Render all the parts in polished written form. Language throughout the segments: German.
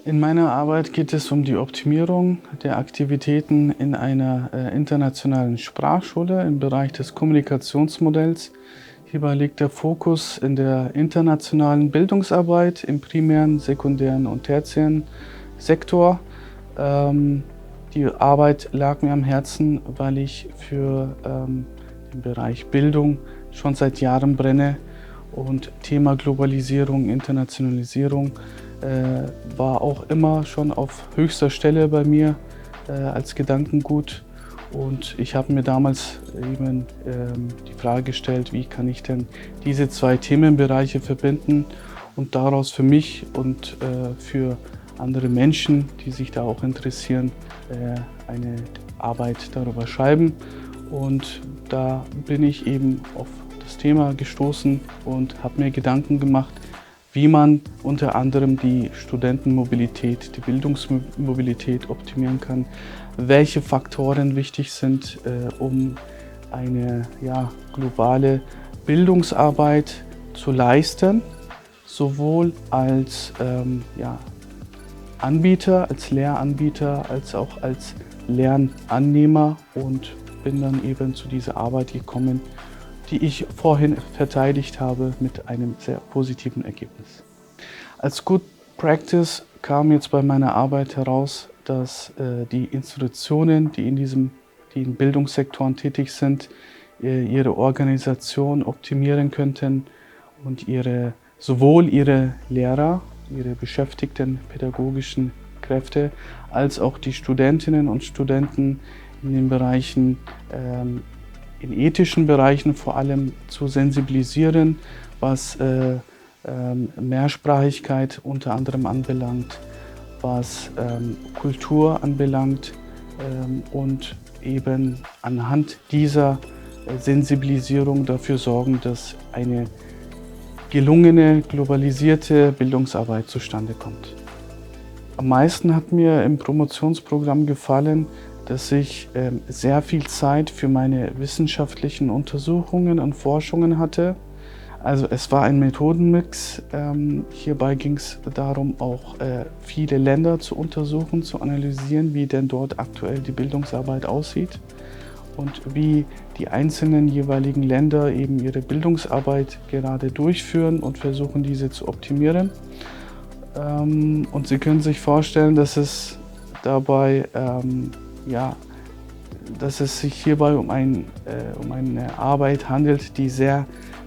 In meiner Arbeit geht es um die Optimierung der Aktivitäten in einer internationalen Sprachschule im Bereich des Kommunikationsmodells. Hierbei liegt der Fokus in der internationalen Bildungsarbeit im primären, sekundären und tertiären Sektor. Die Arbeit lag mir am Herzen, weil ich für den Bereich Bildung schon seit Jahren brenne und Thema Globalisierung, Internationalisierung war auch immer schon auf höchster Stelle bei mir als Gedankengut. Und ich habe mir damals eben die Frage gestellt, wie kann ich denn diese zwei Themenbereiche verbinden und daraus für mich und für andere Menschen, die sich da auch interessieren, eine Arbeit darüber schreiben. Und da bin ich eben auf das Thema gestoßen und habe mir Gedanken gemacht, wie man unter anderem die Studentenmobilität, die Bildungsmobilität optimieren kann, welche Faktoren wichtig sind, um eine globale Bildungsarbeit zu leisten, sowohl als Anbieter, als Lehranbieter, als auch als Lernannehmer, und bin dann eben zu dieser Arbeit gekommen, die ich vorhin verteidigt habe mit einem sehr positiven Ergebnis. Als Good Practice kam jetzt bei meiner Arbeit heraus, dass die Institutionen, die in Bildungssektoren tätig sind, ihre Organisation optimieren könnten und sowohl ihre Lehrer, ihre beschäftigten pädagogischen Kräfte, als auch die Studentinnen und Studenten in den Bereichen in ethischen Bereichen vor allem zu sensibilisieren, was Mehrsprachigkeit unter anderem anbelangt, was Kultur anbelangt, und eben anhand dieser Sensibilisierung dafür sorgen, dass eine gelungene, globalisierte Bildungsarbeit zustande kommt. Am meisten hat mir im Promotionsprogramm gefallen, dass ich sehr viel Zeit für meine wissenschaftlichen Untersuchungen und Forschungen hatte. Also es war ein Methodenmix. Hierbei ging es darum, auch viele Länder zu untersuchen, zu analysieren, wie denn dort aktuell die Bildungsarbeit aussieht und wie die einzelnen jeweiligen Länder eben ihre Bildungsarbeit gerade durchführen und versuchen, diese zu optimieren. Und Sie können sich vorstellen, dass es dabei dass es sich hierbei um eine Arbeit handelt, die sehr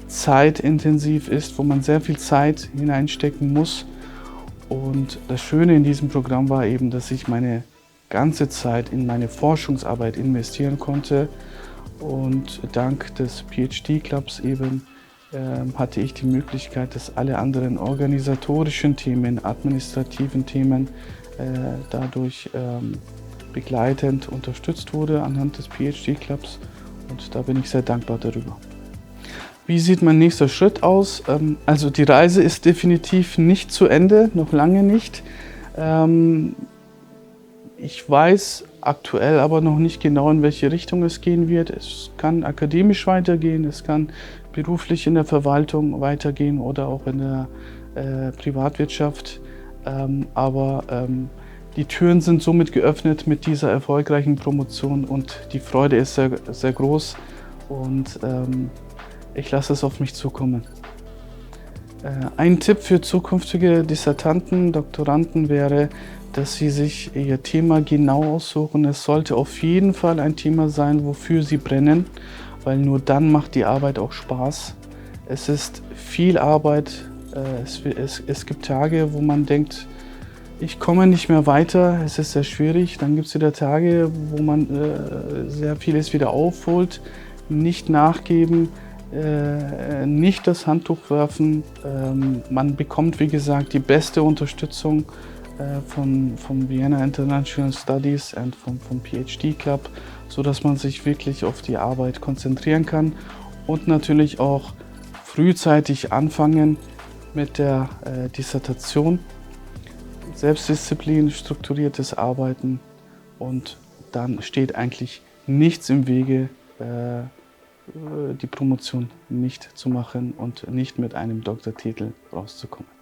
zeitintensiv ist, wo man sehr viel Zeit hineinstecken muss. Und das Schöne in diesem Programm war eben, dass ich meine ganze Zeit in meine Forschungsarbeit investieren konnte. Und dank des PhD-Clubs eben hatte ich die Möglichkeit, dass alle anderen organisatorischen Themen, administrativen Themen dadurch begleitend unterstützt wurde anhand des PhD-Clubs, und da bin ich sehr dankbar darüber. Wie sieht mein nächster Schritt aus? Also die Reise ist definitiv nicht zu Ende, noch lange nicht. Ich weiß aktuell aber noch nicht genau, in welche Richtung es gehen wird. Es kann akademisch weitergehen, es kann beruflich in der Verwaltung weitergehen oder auch in der Privatwirtschaft. Die Türen sind somit geöffnet mit dieser erfolgreichen Promotion und die Freude ist sehr, sehr groß, und ich lasse es auf mich zukommen. Ein Tipp für zukünftige Dissertanten, Doktoranden wäre, dass sie sich ihr Thema genau aussuchen. Es sollte auf jeden Fall ein Thema sein, wofür sie brennen, weil nur dann macht die Arbeit auch Spaß. Es ist viel Arbeit, es gibt Tage, wo man denkt, ich komme nicht mehr weiter, es ist sehr schwierig. Dann gibt es wieder Tage, wo man sehr vieles wieder aufholt, nicht nachgeben, nicht das Handtuch werfen. Man bekommt, wie gesagt, die beste Unterstützung vom Vienna International Studies und vom PhD Club, sodass man sich wirklich auf die Arbeit konzentrieren kann und natürlich auch frühzeitig anfangen mit der Dissertation. Selbstdisziplin, strukturiertes Arbeiten, und dann steht eigentlich nichts im Wege, die Promotion nicht zu machen und nicht mit einem Doktortitel rauszukommen.